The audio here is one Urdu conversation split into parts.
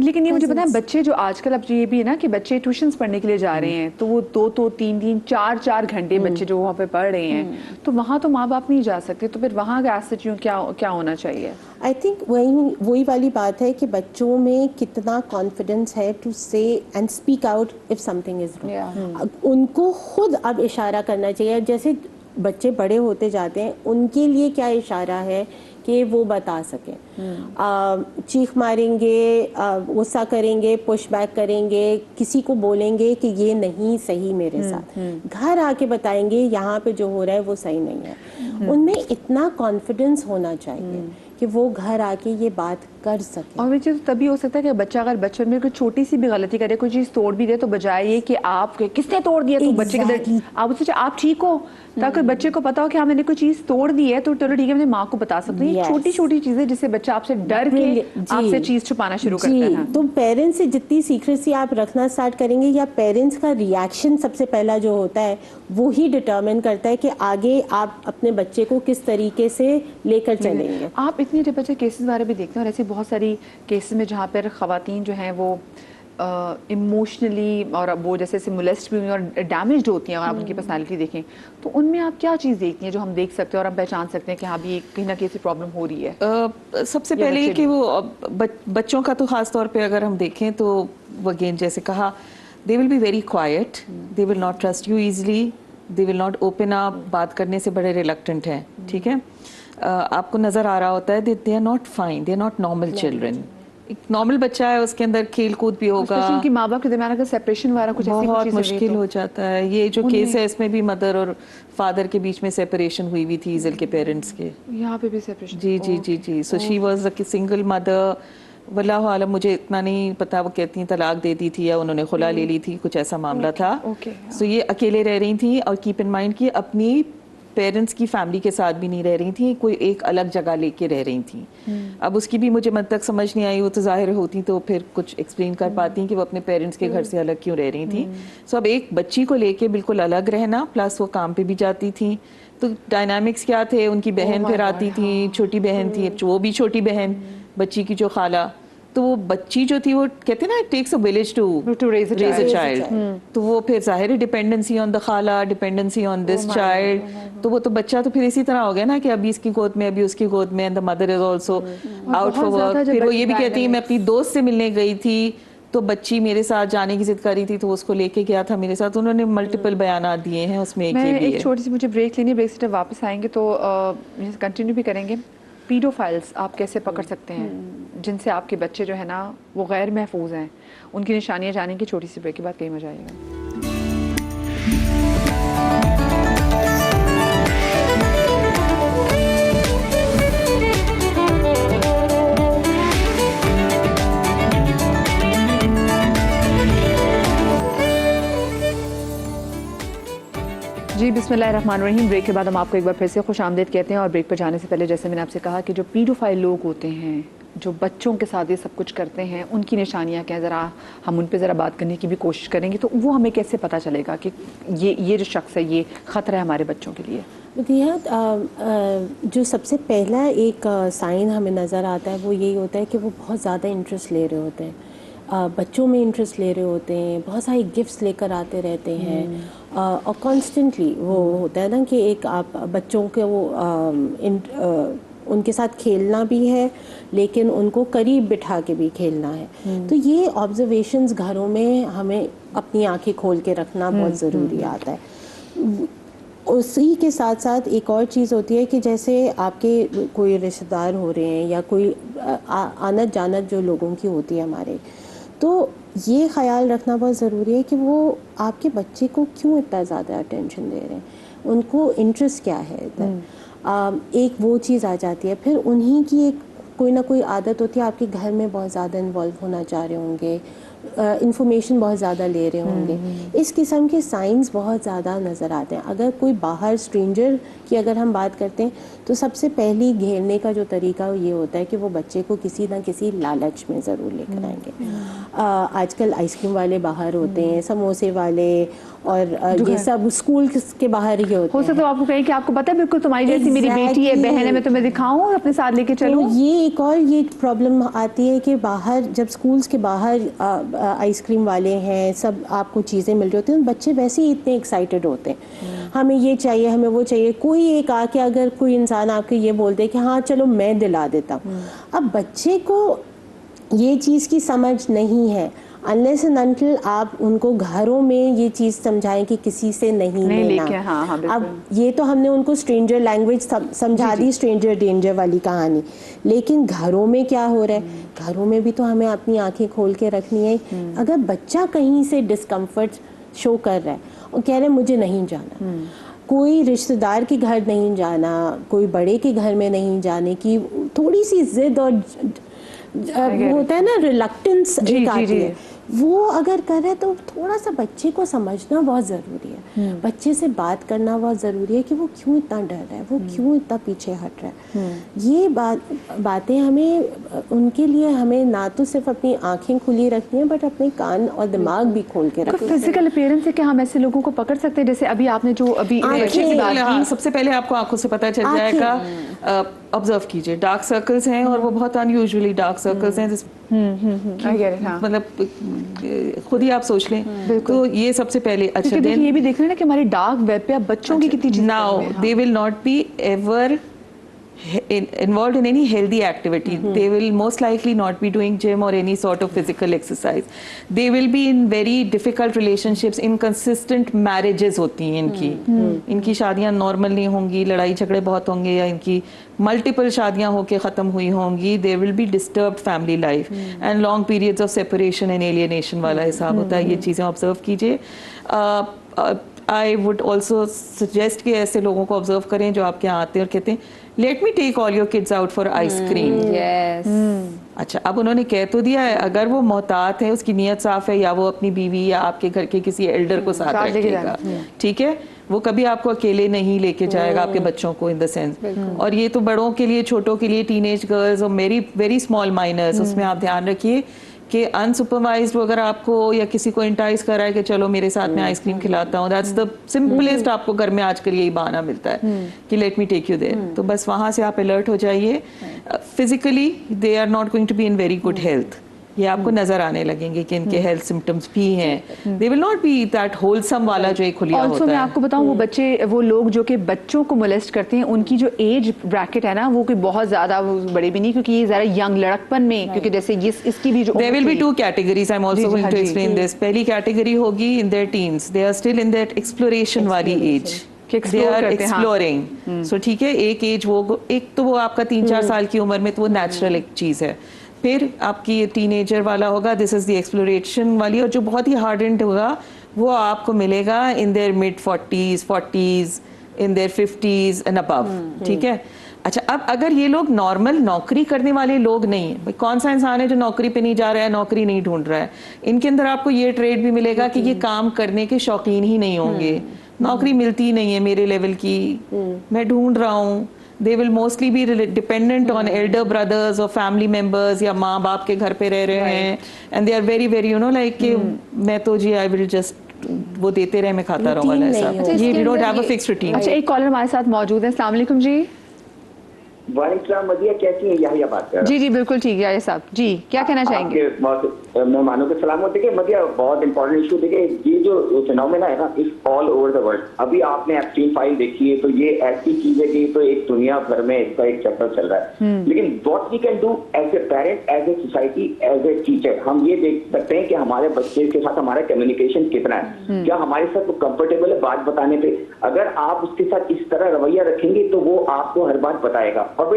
لیکن یہ مجھے پتا ہے بچے جو آج کل اب یہ بھی ہے نا کہ بچے ٹیوشنز پڑھنے کے لیے جا رہے ہیں تو وہ 2-3 4 گھنٹے بچے جو وہاں پہ پڑھ رہے ہیں تو وہاں تو ماں باپ نہیں جا سکتے, تو پھر وہاں کا ایز سچ کیا ہونا چاہیے؟ آئی تھنک وہی والی بات ہے کہ بچوں میں کتنا کانفیڈنس ہے ٹو سے and speak out of something is wrong. ان کو خود اب اشارہ کرنا چاہیے. جیسے بچے بڑے ہوتے جاتے ہیں ان کے لیے کیا اشارہ ہے کہ وہ بتا سکیں. چیخ ماریں گے, غصہ کریں گے, پش بیک کریں گے, کسی کو بولیں گے کہ یہ نہیں صحیح میرے ساتھ, گھر آ کے بتائیں گے یہاں پہ جو ہو رہا ہے وہ صحیح نہیں ہے. ان میں اتنا کانفیڈنس ہونا چاہیے کہ وہ گھر آ کے یہ بات کر سکیں. اور یہ چیز تبھی ہو سکتا ہے کہ بچہ اگر بچپن میں کوئی چھوٹی سی بھی غلطی کرے, کوئی چیز توڑ بھی دے, تو بجائے یہ کہ آپ کس نے توڑ دیا, تو بچے کے آپ اسے آپ ٹھیک ہو, تاکہ بچے کو پتا ہو کہ ہاں میں نے کوئی چیز توڑ دی ہے تو چلو ٹھیک ہے میں ماں کو بتا سکتی ہوں. یہ چھوٹی چھوٹی چیزیں جس سے بچہ آپ سے ڈر کے آپ سے چیز چھپانا شروع کرتا ہے. تو پیرنٹس سے جتنی سیکریسی آپ رکھنا اسٹارٹ کریں گے, یا پیرنٹس کا ریئیکشن سب سے پہلا جو ہوتا ہے وہی ڈٹرمن کرتا ہے کہ آگے آپ اپنے بچے کو کس طریقے سے لے کر چلیں گے. آپ اتنے بچے کیسز بارے بھی دیکھتے ہیں, اور ایسے بہت ساری کیسز میں جہاں پر خواتین جو ہیں وہ ایموشنلی اور وہ جیسے مولسٹ بھی ہوئی اور ڈیمیجڈ ہوتی ہیں, اگر آپ ان کی پرسنالٹی دیکھیں تو ان میں آپ کیا چیز دیکھتی ہیں جو ہم دیکھ سکتے ہیں اور ہم پہچان سکتے ہیں کہ ہاں بھی کہیں نہ کہیں سے پرابلم ہو رہی ہے؟ سب سے پہلے کہ وہ بچوں کا تو خاص طور پہ اگر ہم دیکھیں تو وہ اگین جیسے کہا, they will be very quiet, they will not trust you easily, they will not open up, بات کرنے سے بڑے ریلکٹنٹ ہیں. ٹھیک ہے, آپ کو نظر آ رہا ہوتا ہے they are not fine, they are not normal children. ایک نارمل بچہ ہے, اس کے اندر کھیل کود بھی ہوگا, ان کی ماں باپ کے درمیان اگر سیپریشن وغیرہ کچھ ایسی بہت مشکل ہو جاتا ہے. یہ جو کیس ہے اس میں بھی مدر اور فادر کے بیچ میں سیپریشن ہوئی ہوئی تھی ایزل کے پیرنٹس کے. یہاں پہ بھی سیپریشن؟ جی. So she was a single mother. واللہ عالم, مجھے اتنا نہیں پتا وہ کہتی ہیں طلاق دے دی تھی یا انہوں نے خلا لے لی تھی, کچھ ایسا معاملہ تھا. سو یہ اکیلے رہ رہی تھیں, اور کیپ ان مائنڈ کہ اپنی پیرنٹس کی فیملی کے ساتھ بھی نہیں رہ رہی تھیں, کوئی ایک الگ جگہ لے کے رہ رہی تھیں. اب اس کی بھی مجھے مد تک سمجھ نہیں آئی, وہ تو ظاہر ہوتی تو پھر کچھ ایکسپلین کر پاتی ہیں کہ وہ اپنے پیرنٹس کے گھر سے الگ کیوں رہ رہی تھیں. سو اب ایک بچی کو لے کے بالکل الگ رہنا, پلس وہ کام پہ بھی جاتی تھیں, تو ڈائنامکس کیا تھے. ان کی بہن پھر آتی تھی, چھوٹی بہن تھی, وہ بھی چھوٹی بہن بچی کی جو خالہ, تو وہ بچی جو تھی وہ کہتے ہیں نا, it takes a village to raise a child. تو وہ پھر ظاہر ڈپینڈنسی آن دا خالہ, ڈپینڈنسی آن دس چائلڈ. تو وہ تو بچہ تو پھر اسی طرح ہو گیا نا کہ ابھی اس کی گود میں, ابھی اس کی گود میں, and the mother is also out for work. پھر وہ یہ بھی کہتی ہے میں اپنی دوست سے ملنے گئی تھی تو بچی میرے ساتھ جانے کی ضد کر رہی تھی تو اس کو لے کے گیا تھا میرے ساتھ. انہوں نے ملٹیپل بیانات دیے ہیں, اس میں ایک یہ بھی ہے. ایک چھوٹی سی مجھے بریک لینی ہے, بریک سے جب واپس آئیں گے تو کنٹینیو بھی کریں گے. پیڈو فائلز آپ کیسے پکڑ سکتے ہیں جن سے آپ کے بچے جو ہے نا وہ غیر محفوظ ہیں, ان کی نشانیاں جانیں گے. چھوٹی سی بریک کے بعد کہیں مزہ آئے گا. جی بسم اللہ الرحمن الرحیم. بریک کے بعد ہم آپ کو ایک بار پھر سے خوش آمدید کہتے ہیں. اور بریک پر جانے سے پہلے جیسے میں نے آپ سے کہا کہ جو پیڈوفائل لوگ ہوتے ہیں جو بچوں کے ساتھ یہ سب کچھ کرتے ہیں, ان کی نشانیاں کیا, ذرا ہم ان پہ ذرا بات کرنے کی بھی کوشش کریں گے. تو وہ ہمیں کیسے پتہ چلے گا کہ یہ جو شخص ہے یہ خطرہ ہے ہمارے بچوں کے لیے؟ جو سب سے پہلا ایک سائن ہمیں نظر آتا ہے وہ یہی ہوتا ہے کہ وہ بہت زیادہ انٹرسٹ لے رہے ہوتے ہیں, بچوں میں انٹرسٹ لے رہے ہوتے ہیں, بہت ساری گفٹس لے کر آتے رہتے ہیں, اور کانسٹنٹلی وہ ہوتا ہے نا کہ ایک آپ بچوں کے وہ ان کے ساتھ کھیلنا بھی ہے لیکن ان کو قریب بٹھا کے بھی کھیلنا ہے. تو یہ آبزرویشنز گھروں میں ہمیں اپنی آنکھیں کھول کے رکھنا بہت ضروری آتا ہے. اسی کے ساتھ ساتھ ایک اور چیز ہوتی ہے کہ جیسے آپ کے کوئی رشتہ دار ہو رہے ہیں یا کوئی آنت جانت جو لوگوں کی ہوتی ہے ہمارے, تو یہ خیال رکھنا بہت ضروری ہے کہ وہ آپ کے بچے کو کیوں اتنا زیادہ اٹینشن دے رہے ہیں, ان کو انٹرسٹ کیا ہے. ایک وہ چیز آ جاتی ہے. پھر انہی کی ایک کوئی نہ کوئی عادت ہوتی ہے, آپ کے گھر میں بہت زیادہ انوالو ہونا چاہ رہے ہوں گے, انفارمیشن بہت زیادہ لے رہے ہوں گے. اس قسم کے سائنس بہت زیادہ نظر آتے ہیں. اگر کوئی باہر اسٹرینجر کی اگر ہم بات کرتے ہیں تو سب سے پہلی گھیرنے کا جو طریقہ یہ ہوتا ہے کہ وہ بچے کو کسی نہ کسی لالچ میں ضرور لے کر آئیں گے. آج کل آئس کریم والے باہر ہوتے ہیں, سموسے والے, اور یہ سب اسکول کے باہر ہی ہوتے ہیں. ہو سکتا ہے آپ کو کہیں کہ آپ کو پتہ ہے بالکل تمہاری جیسی میری بیٹی ہے, بہن ہے, میں تمہیں دکھاؤں اپنے ساتھ لے کے چلوں. یہ ایک اور یہ پرابلم آتی ہے کہ باہر جب اسکولس کے باہر آئس کریم والے ہیں, سب آپ کو چیزیں مل رہی ہوتی ہیں, بچے ویسے ہی اتنے ایکسائٹیڈ ہوتے ہیں, ہمیں یہ چاہیے, ہمیں وہ چاہیے. کوئی ایک آ کے اگر کوئی انسان آپ کے یہ بولتے کہ ہاں چلو میں دلا دیتا ہوں. اب بچے کو یہ چیز کی سمجھ نہیں ہے unless and until آپ ان کو گھروں میں یہ چیز سمجھائیں کہ کسی سے نہیں لینا. اب یہ تو ہم نے ان کو اسٹرینجر لینگویج سمجھا دی, اسٹرینجر ڈینجر والی کہانی, لیکن گھروں میں کیا ہو رہا ہے, گھروں میں بھی تو ہمیں اپنی آنکھیں کھول کے رکھنی ہے. اگر بچہ کہیں سے ڈسکمفرٹ شو کر رہا ہے اور کہہ رہے ہیں مجھے نہیں جانا, کوئی رشتہ دار کے گھر نہیں جانا, کوئی بڑے کے گھر میں نہیں جانے کی تھوڑی سی ضد اور ہوتا ہے نا ریلکٹنس ایک آتی ہے, وہ اگر کرے تو تھوڑا سا بچے کو سمجھنا بہت ضروری ہے. بچے سے بات کرنا بہت ضروری ہے کہ وہ کیوں اتنا ڈر رہا ہے, وہ کیوں اتنا پیچھے ہٹ رہا ہے. یہ باتیں ہمیں ان کے لیے ہمیں نہ تو صرف اپنی آنکھیں کھلی رکھنی ہیں بٹ اپنے کان اور دماغ بھی کھول کے رکھنا ہے. فزیکل اپیئرنس ہے کہ ہم ایسے لوگوں کو پکڑ سکتے ہیں جیسے ابھی آپ نے جو ابھی سب سے پہلے آپ کو آنکھوں سے پتہ چل جائے گا. آبزرو کیجیے, ڈارک سرکلز ہیں اور وہ بہت ان یوزلی ڈارک سرکلز ہیں, مطلب خود ہی آپ سوچ لیں. تو یہ سب سے پہلے. اچھا یہ بھی دیکھ رہے ہیں نا کہ ہماری ڈارک ویب پہ اب بچوں کی کتنی چیزیں. Now they will not be ever involved in any healthy activity. They will most likely not be doing gym or any sort of physical exercise. They will be in very difficult relationships, inconsistent marriages ہوتی ہیں ان کی شادیاں نارمل نہیں ہوں گی, لڑائی جھگڑے بہت ہوں گے, یا ان کی ملٹیپل شادیاں ہو کے ختم ہوئی ہوں گی. There will be disturbed family life and long periods of separation and alienation والا حساب ہوتا ہے. یہ چیزیں آبزرو کیجیے. I would also suggest کہ ایسے لوگوں کو آبزرو کریں جو آپ کے یہاں آتے ہیں اور کہتے ہیں let me take all your kids out for ice cream. اچھا, اب انہوں نے کہہ تو دیا ہے, اگر وہ محتاط ہے, اس کی نیت صاف ہے, یا وہ اپنی بیوی یا آپ کے گھر کے کسی ایلڈر کو ساتھ رکھے گا, ٹھیک ہے, وہ کبھی آپ کو اکیلے نہیں لے کے جائے گا, آپ کے بچوں کو ان دا سینس. اور یہ تو بڑوں کے لیے, چھوٹوں کے لیے, ٹین ایج گرلز اور ویری اسمال مائنرز, اس میں آپ دھیان رکھیے کہ انسپروائزڈ اگر آپ کو یا کسی کو انٹائز کر رہا ہے کہ چلو میرے ساتھ میں آئس کریم کھلاتا ہوں, دیٹس دا سمپلسٹ. آپ کو گھر میں آج کل یہی بہانہ ملتا ہے کہ late me take you there. تو بس وہاں سے آپ الرٹ ہو جائیے. Physically they are not going to be in very good health. یہ آپ کو نظر آنے لگیں گے کہ ان کے ہیلتھ سمٹمز بھی ہیں. They will not be that wholesome والا جو ایک کھلیا ہوتا ہے. میں آپ کو بتاؤں, وہ بچے, وہ لوگ جو کہ بچوں کو مولیسٹ کرتے ہیں, ان کی جو ایج بریکٹ ہے نا, وہ کوئی بہت زیادہ بڑے بھی نہیں, کیونکہ یہ ذرا ینگ لڑکپن میں, کیونکہ جیسے اس کی بھی جو there will be two categories. I'm also going to explain this. پہلی کیٹیگری ہوگی in their teens. They are still in that exploration والی age. They are exploring. So ٹھیک ہے, ایک ایج وہ, ایک تو وہ آپ کا 3-4 سال کی عمر میں تو وہ نیچرل ایک چیز ہے. پھر آپ کی ٹین ایجر والا ہوگا, دس از دی ایکسپلوریشن والی, اور جو بہت ہی ہارڈنڈ ہوگا وہ آپ کو ملے گا in their mid 40s, in their 50s and above. ٹھیک ہے. اچھا, اب اگر یہ لوگ نارمل نوکری کرنے والے لوگ نہیں ہیں, کون سا انسان ہے جو نوکری پہ نہیں جا رہا ہے, نوکری نہیں ڈھونڈ رہا ہے, ان کے اندر آپ کو یہ ٹریڈ بھی ملے گا کہ یہ کام کرنے کے شوقین ہی نہیں ہوں گے. نوکری ملتی نہیں ہے میرے لیول کی, میں ڈھونڈ رہا ہوں. They will mostly be dependent on elder brothers or family members, یا ماں باپ کے گھر پہ رہ رہے ہیں, and they are very very like کہ میں تو جی I will just وہ دیتے رہے, میں کھاتا رہوں والا ایسا. یہ we don't have a fixed routine. اچھا, ایک کالر ہمارے ساتھ موجود ہے. السلام علیکم جی. وعلیکم السلام. مدیہ کیسی ہیں؟ یحییٰ بات کر رہا ہوں. جی بالکل ٹھیک ہے صاحب, جی کیا کہنا چاہیں گے؟ مہمانوں کے سلامت. دیکھیے مدیہ, بہت امپورٹنٹ ایشو. دیکھیے یہ جو فینومینا ہے نا, اس آل اوور دا ورلڈ. ابھی آپ نے ایپسٹین فائل دیکھی ہے, تو یہ ایسی چیز ہے کہ تو ایک دنیا بھر میں اس کا ایک چیپٹر چل رہا ہے. لیکن what we can do as a parent, as a society, as a teacher, ہم یہ دیکھ سکتے ہیں کہ ہمارے بچے کے ساتھ ہمارا کمیونیکیشن کتنا ہے, کیا ہمارے ساتھ وہ کمفرٹیبل ہے بات بتانے پہ. اگر آپ اس کے ساتھ اس طرح رویہ رکھیں گے تو وہ آپ کو ہر بات بتائے گا. اور وہ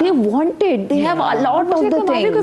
they want it, they have a lot of the things।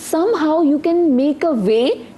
somehow you can make a way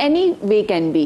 any way can be।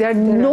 are no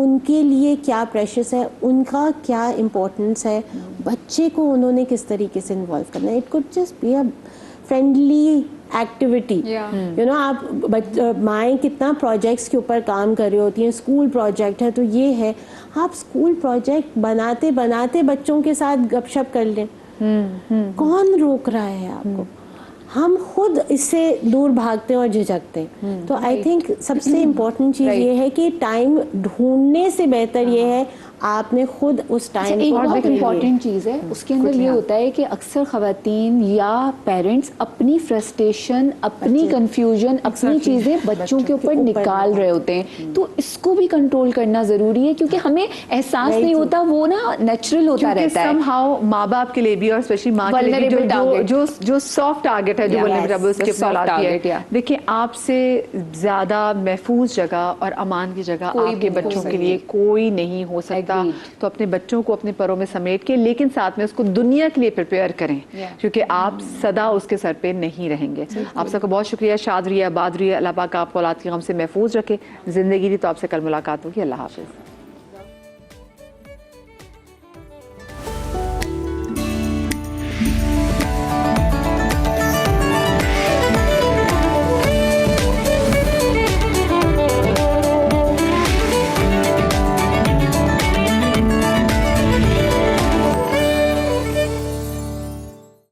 ان کے لیے کیا پریشس ہے, ان کا کیا امپورٹنس ہے, بچے کو انہوں نے کس طریقے سے انوالو کرنا ہے. It could just be a friendly activity, you know. آپ مائیں کتنا پروجیکٹس کے اوپر کام کر رہی ہوتی ہیں, اسکول پروجیکٹ ہے تو یہ ہے, آپ اسکول پروجیکٹ بناتے بناتے بچوں کے ساتھ گپ شپ کر لیں, کون روک رہا ہے آپ کو؟ ہم خود اس سے دور بھاگتے ہیں اور جھجکتے ہیں. تو آئی تھنک سب سے امپورٹنٹ چیز یہ ہے کہ ٹائم ڈھونڈنے سے بہتر یہ ہے آپ نے خود اس ٹائم ایک کو بہت امپورٹنٹ چیز ہے اس کے اندر یہ ہوتا ہے کہ اکثر خواتین یا پیرنٹس اپنی فرسٹریشن, اپنی کنفیوژن, اپنی چیزیں بچوں کے اوپر نکال رہے ہوتے ہیں. تو اس کو بھی کنٹرول کرنا ضروری ہے کیونکہ ہمیں احساس نہیں ہوتا, وہ نا نیچرل ہوتا رہتا ہے. سم ہاؤ ماں باپ کے لیے بھی, اور اسپیشلی ماں کے لیے جو سافٹ ٹارگیٹ ہے, جو ولنریبل کی اولاد ہے, دیکھیں آپ سے زیادہ محفوظ جگہ اور امان کی جگہ آپ کے بچوں کے لیے کوئی نہیں ہو سکتا. تو اپنے بچوں کو اپنے پروں میں سمیٹ کے, لیکن ساتھ میں اس کو دنیا کے لیے پریپیئر کریں, کیونکہ آپ سدا اس کے سر پہ نہیں رہیں گے. آپ سب کا بہت شکریہ, شاد رہیے, آباد رہیے, اللہ پاک آپ کو اولاد کے غم سے محفوظ رکھے. زندگی دی تو آپ سے کل ملاقات ہوگی. اللہ حافظ.